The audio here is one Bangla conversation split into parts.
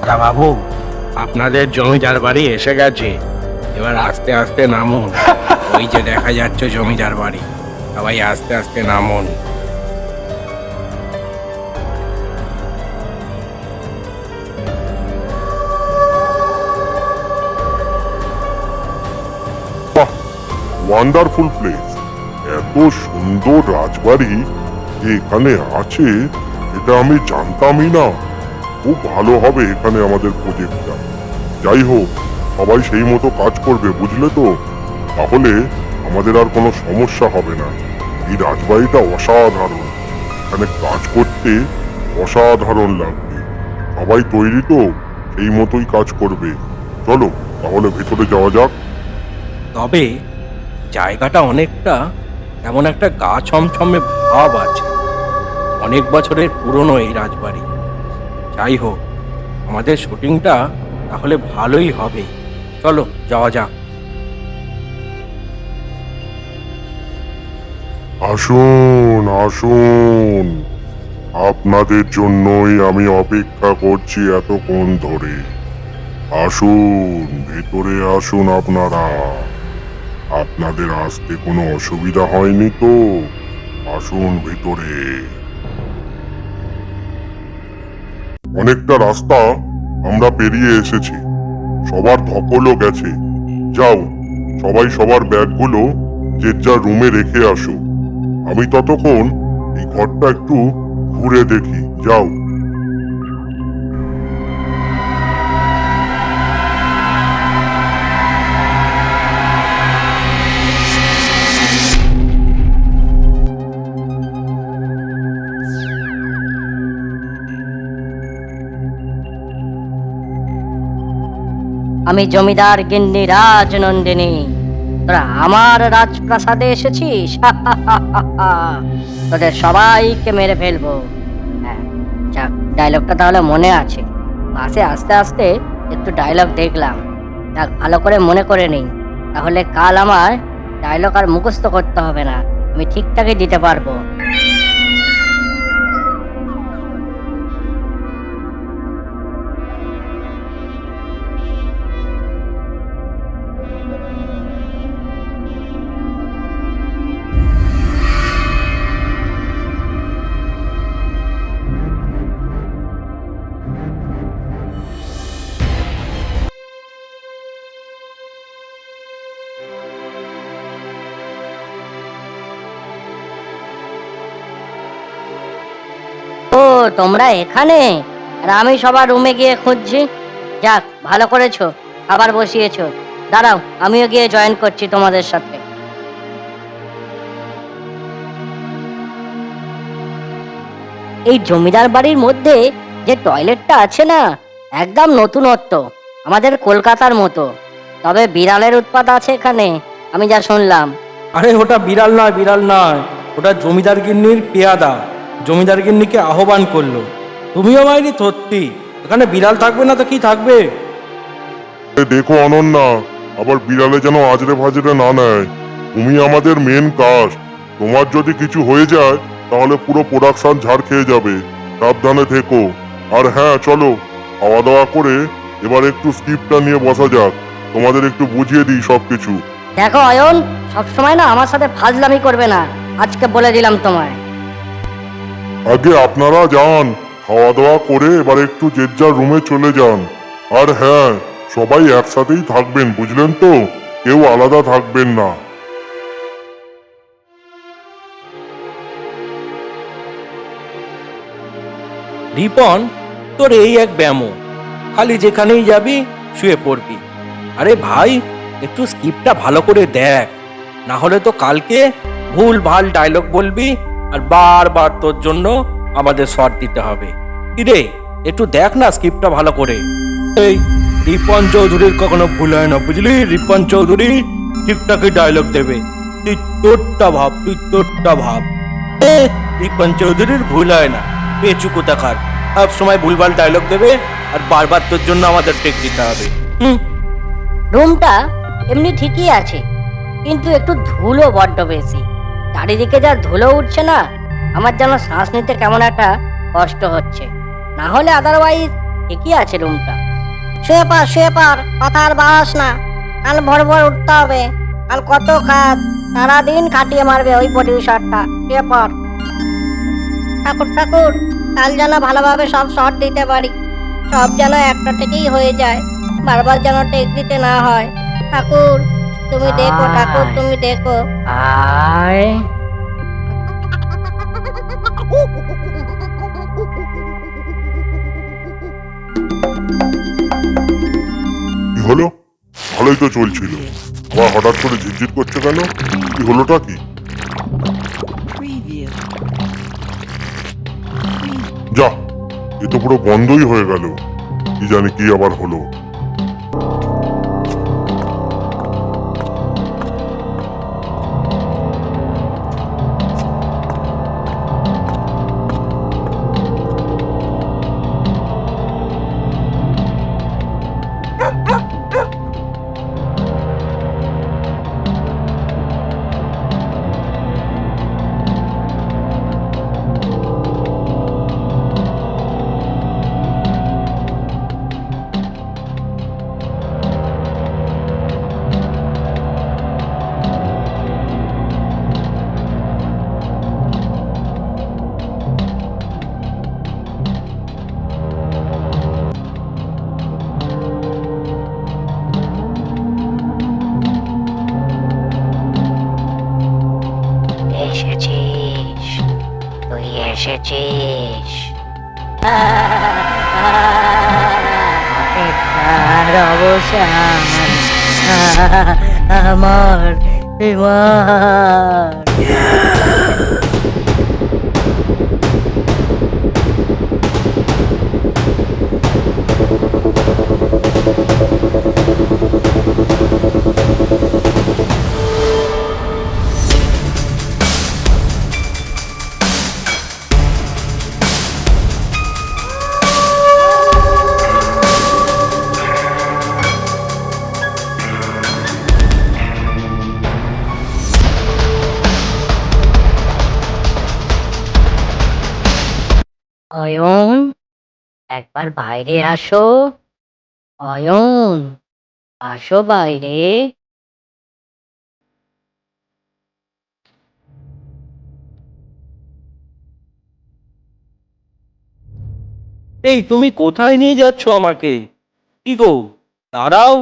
তা বাবু, আপনাদের জমিদার বাড়ি এসে গেছে। এবার আস্তে আস্তে নামুন। ওই যে দেখা যাচ্ছে জমিদার বাড়ি। সবাই আস্তে আস্তে নামুন। বাহ, ওয়ান্ডারফুল প্লেস। এত সুন্দর রাজবাড়ি যে এখানে আছে এটা আমি জানতামই না। খুব ভালো হবে এখানে আমাদের প্রজেক্টটা। যাই হোক, সবাই সেই মতো কাজ করবে, বুঝলে তো? তাহলে আমাদের আর কোনো সমস্যা হবে না। এই রাজবাড়িটা অসাধারণ, এখানে কাজ করতে অসাধারণ লাগবে। সবাই তৈরি তো? সেই মতোই কাজ করবে। চলো তাহলে ভেতরে যাওয়া যাক। তবে জায়গাটা অনেকটা এমন একটা গা ছমছমে ভাব আছে। অনেক বছরের পুরনো এই রাজবাড়ি। যাই হোক, আমাদের শুটিংটা তাহলে ভালোই হবে। চলো যাওয়া যাক। আসুন আসুন, আপনাদের জন্যই আমি অপেক্ষা করছি এতক্ষণ ধরে। আসুন, ভেতরে আসুন আপনারা। আপনাদের আসতে কোনো অসুবিধা হয়নি তো? আসুন ভেতরে। অনেকটা রাস্তা আমরা পেরিয়ে এসেছি, সবার ধকলও গেছে। যাও, সবাই সবার ব্যাগগুলো যে যার রুমে রেখে আসো। আমি ততক্ষণ এই ঘরটা একটু ঘুরে দেখি। যাও। আমি জমিদার গিন্নি রাজনন্দিনী। তোরা আমার রাজপ্রাসাদে এসেছিস। তোদের সবাইকে মেরে ফেলবো। হ্যাঁ, যাক, ডায়লগটা তাহলে মনে আছে। বাসে আস্তে আস্তে একটু ডায়লগ দেখলাম। যাক, ভালো করে মনে করে নিই, তাহলে কাল আমার ডায়লগ আর মুখস্থ করতে হবে না, আমি ঠিকঠাকই দিতে পারবো। ও, তোমরা এখানে? আর আমি সবার রুমে গিয়ে খুঁজছি। যাক, ভালো করেছো, আবার বসিয়েছো। দাঁড়াও, আমিও গিয়ে জয়েন করছি তোমাদের সাথে। এই জমিদার বাড়ির মধ্যে যে টয়লেটটা আছে না, একদম নতুনত্ব, আমাদের কলকাতার মতো। তবে বিড়ালের উৎপাত আছে এখানে, আমি যা শুনলাম। আরে ওটা বিড়াল নয়, বিড়াল নয়, ওটা জমিদার গিন্নির পেয়াদা। জমিদার গিন্নিকে আহ্বান করলো। তুমিও মাইরি সত্যি, এখানে বিড়াল থাকবে না তো কি থাকবে? দেখো অনন্যা, আবার বিড়ালে যেন আজরে ভাজরে না নেয়। তুমি আমাদের মেন কাস্ট, তোমার যদি কিছু হয়ে যায় তাহলে পুরো প্রোডাকশন ঝাড় খেয়ে যাবে। সাবধানে থেকো। আর হ্যাঁ, চলো খাওয়া দাওয়া করে এবার একটু স্ক্রিপ্টটা নিয়ে বসা যাক। তোমাদের একটু বুঝিয়ে দিই সবকিছু। দেখো অয়ন, সবসময় না আমার সাথে ফাজলামি করবে না, আজকে বলে দিলাম তোমায়। আগে আপনারা যান, খাওয়া দাওয়া করে এবার একটু যে যার রুমে চলে যান। আর হ্যাঁ, সবাই একসাথেই থাকবেন, বুঝলেন তো? কেউ আলাদা থাকবেন না। রিপন, তোর এই এক ব্যামো, খালি যেখানেই যাবি শুয়ে পড়বি। আরে ভাই, একটু স্ক্রিপ্টটা ভালো করে দেখ, না হলে তো কালকে ভুল ভাল ডায়লগ বলবি আর বারবার তোর জন্য আমাদের শর্ট দিতে হবে। কিরে, একটু দেখ না স্ক্রিপ্টটা ভালো করে। এই রিপন চৌধুরীর কখনো ভুল হয় না, বুঝলি? রিপন চৌধুরী ঠিকঠাকই ডায়লগ দেবে। তুই তোরটা ভাব, তুই তোরটা ভাব। রিপন চৌধুরীর ভুল হয় না, পেঁচু কোথাকার, সব সময় ভুলভাল ডায়লগ দেবে আর বারবার তোর জন্য আমাদের টেক দিতে হবে। রুমটা এমনি ঠিকই আছে, কিন্তু একটু ধুলো বড্ড বেশি। চারিদিকে যা ধুলো উঠছে না, আমার যেন শ্বাস নিতে কেমন একটা কষ্ট হচ্ছে। না হলে আদারওয়াইজ ঠিকই আছে রুমটা। শুয়ে পর, কথা আর বাড়াস না। কাল ভোর ভোর উঠতে হবে। কাল কত কাজ, সারাদিন খাটিয়ে মারবে ওই প্রডিউসারটা। শুয়ে পর। ঠাকুর ঠাকুর, কাল যেন ভালোভাবে সব শট দিতে পারি, সব যেন একটা থেকেই হয়ে যায়, বারবার যেন টেক দিতে না হয়। ঠাকুর তুমি দেখো, ঠাকুর তুমি দেখো। আয় কি হলো? ভালোই তো চলছিল, আবার হঠাৎ করে ঝিরঝির করছে কেন? কি হলোটা কি? যা, এ তো পুরো বন্ধই হয়ে গেল। কি জানি কি আবার হলো। এসেছিস, তুই এসেছিস। অপেক্ষার অবসান, আমার বিমান। অয়ন, একবার বাইরে আসো। অয়ন, আসো বাইরে। এই তুমি কোথায় নিয়ে যাচ্ছ আমাকে? কি গো, দাঁড়াও।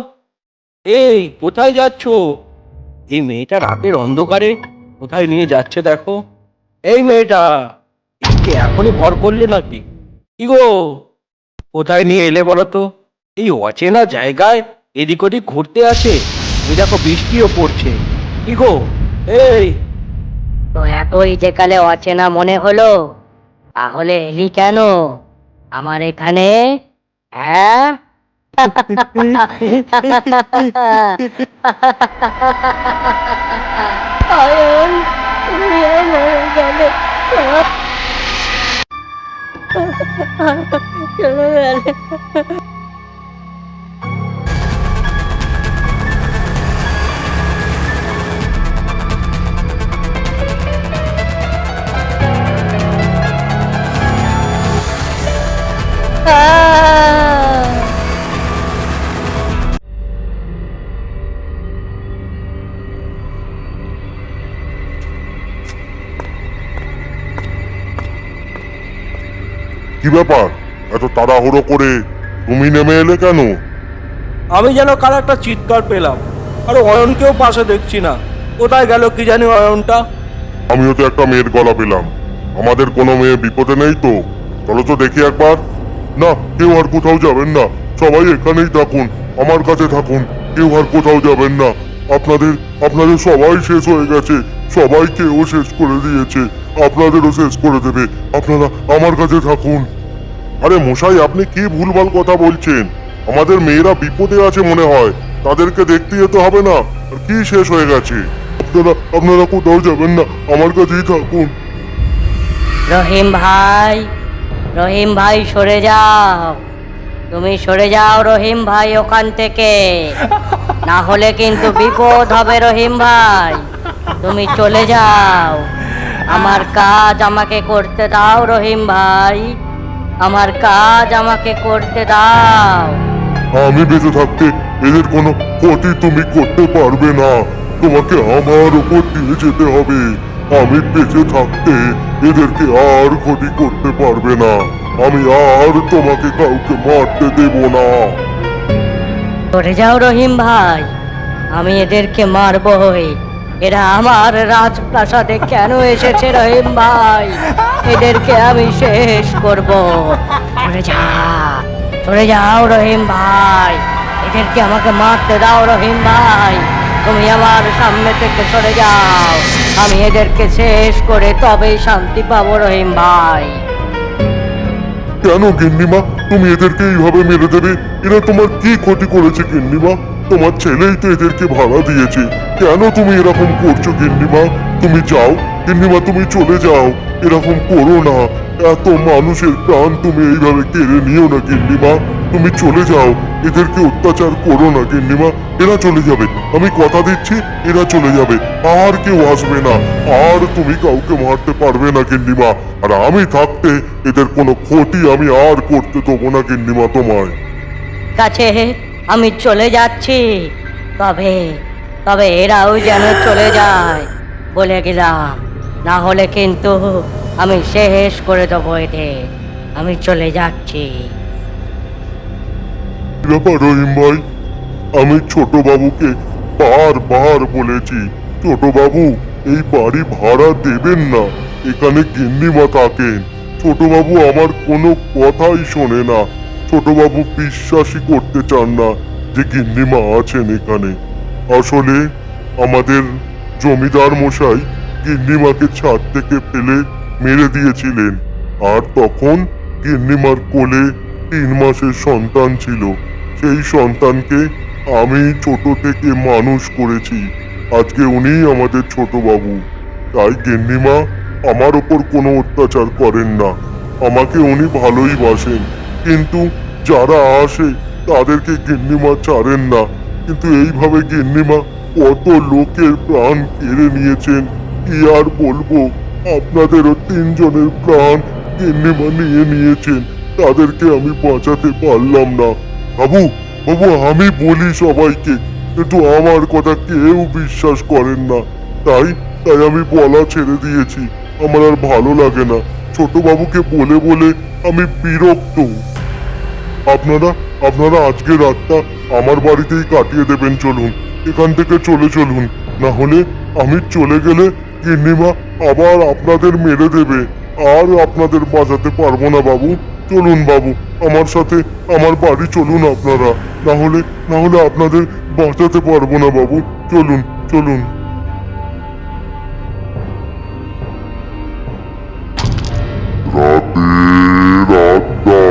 এই কোথায় যাচ্ছ? এই মেয়েটা রাতের অন্ধকারে কোথায় নিয়ে যাচ্ছে দেখো। এই মেয়েটা, একে এখনই ভর করলে নাকি? কি গো, কোথায় নিয়ে এলে বলো তো? এই অচেনা জায়গায় এদিক ওদিক ঘুরতে আসে। এই দেখো বৃষ্টিও পড়ছে। কি গো, এই তো এতই যেকালে অচেনা মনে হলো, তাহলে এলি কেন আমার এখানে? হ্যাঁ? অয়ন, তুমি আমার এখানে চলে গেলে। কি ব্যাপার, এত তাড়াহুড়ো করে তুমি নেমে এলে কেন? আমি যেন কার একটা চিৎকার পেলাম, আর অয়নকেও পাশে দেখছি না। কোথায় গেল কি জানি অয়নটা? আমিও তো একটা মেয়ের গলা পেলাম। আমাদের কোনো মেয়ে বিপদে নেই তো? চলো তো দেখি একবার। না, কেউ আর কোথাও যাবেন না, সবাই এখানেই থাকুন, আমার কাছে থাকুন, কেউ আর কোথাও যাবেন না। আপনাদের আপনাদের সবাই শেষ হয়ে গেছে, সবাইকেও শেষ করে দিয়েছে, আপনাদেরও শেষ করে দেবে। আপনারা আমার কাছে থাকুন। আরে মশাই, আপনি কি ভুলভাল কথা বলছেন? আমাদের মেয়েরা বিপদে আছে মনে হয়, তাদেরকে দেখতে যেতে হবে না? আর কি শেষ হয়ে গেছে? আপনারা আপনারা কোথাও যাবেন না, আমার কাছেই থাকুন। রহিম ভাই, রহিম ভাই সরে যাও। তুমি সরে যাও রহিম ভাই ওখান থেকে, না হলে কিন্তু বিপদ হবে রহিম ভাই। তুমি চলে যাও, আমার কাজ আমাকে করতে দাও রহিম ভাই। আমার কাজ আমাকে করতে দাও। আমি বেঁচে থাকতে এদের কোনো ক্ষতি তুমি করতে পারবে না। তোমাকে আমার উপর দিয়ে যেতে হবে। আমি বেঁচে থাকতে এদেরকে আর ক্ষতি করতে পারবে না। আমি আর তোমাকে কাউকে মারতে দেব না। সরে যাও রহিম ভাই, আমি এদেরকে মারবই। এরা আমার রাজপ্রাসাদে কেন এসেছে রহিম ভাই? এদেরকে আমি শেষ করব। সরে যা, সরে যাও রহিম ভাই, এদেরকে আমাকে মারতে দাও রহিম ভাই। তুমি আমার সামনে থেকে সরে যাও, আমি এদেরকে শেষ করে তবেই শান্তি পাবো রহিম ভাই। কেন গিন্নিমা তুমি এদেরকে এইভাবে মেরে দেবে? এরা তোমার কি ক্ষতি করেছে গিন্নিমা? তোমার ছেলেই তো এদেরকে ভাড়া দিয়েছে। কেন তুমি এরকম করছো গিন্নিমা? তুমি যাও গিন্নিমা, তুমি চলে যাও। এরকম করো না। এত মানুষের প্রাণ তুমি এইভাবে কেড়ে নিও না গিন্নিমা। তুমি চলে যাও, এদেরকে অত্যাচার করো না গিন্নিমা। এরা চলে যাবে, আমি কথা দিচ্ছি এরা চলে যাবে। আর কেউ আসবে না। আর তুমি কাউকে মারতে পারবে না গিন্নিমা। আর আমি থাকতে এদের কোনো ক্ষতি আমি আর করতে দেবো না গিন্নিমা তোমায়। কাছে আমি চলে যাচ্ছি, তবে তবে এরাও যেন চলে যায় বলে গেলাম। না হলে কিন্তু আমি শেষ করে দেবো এদের। আমি চলে যাচ্ছি। কি ব্যাপার রহিম ভাই? আমি ছোট বাবুকে বারবার বলেছি, ছোট বাবু এই বাড়ি ভাড়া দেবেন না, এখানে গিন্নিমা থাকেন। ছোট বাবু আমার কোনো কথাই শোনে না। ছোট বাবু বিশ্বাসই করতে চান না যে গিন্নিমা আছেন এখানে। আসলে আমাদের জমিদার মশাই গিন্নিমাকে ছাদ থেকে ফেলে মেরে দিয়েছিলেন। আর তখন গিন্নিমার কোলে 3 মাসের সন্তান ছিল। সেই সন্তানকে আমি ছোট থেকে মানুষ করেছি। আজকে উনিই আমাদের ছোট বাবু। তাই গিন্নিমা আমার ওপর কোনো অত্যাচার করেন না। আমাকে উনি ভালোই বাসেন। কিন্তু যারা আসে তাদেরকে গিন্নিমা ছাড়েন না। কিন্তু এইভাবে গিন্নিমা কত লোকের প্রাণ কেড়ে নিয়েছেন, কি আর বলবো। আপনাদেরও 3 জনের প্রাণ গিন্নিমা নিয়ে নিয়েছেন। তাদেরকে আমি বাঁচাতে পারলাম না। বাবু, বাবু আমি বলি সবাইকে, কিন্তু আমার কথা কেউ বিশ্বাস করেন না। তাই তাই আমি বলা ছেড়ে দিয়েছি। আমার আর ভালো লাগে না। ছোট বাবুকে বলে বলে আমি বিরক্ত। আপনারা আপনারা আজকে রাতটা আমার বাড়িতেই কাটিয়ে দেবেন। চলুন, এখান থেকে চলে চলুন। না হলে আমি চলে গেলে গিন্নিমা আবার আপনাদের মেরে দেবে। আর আপনাদের বাঁচাতে পারবো না বাবু। চলুন বাবু, আমার সাথে আমার বাড়ি চলুন আপনারা। না হলে আপনাদের বাঁচাতে পারবো না বাবু। চলুন চলুন। রাতের আড্ডা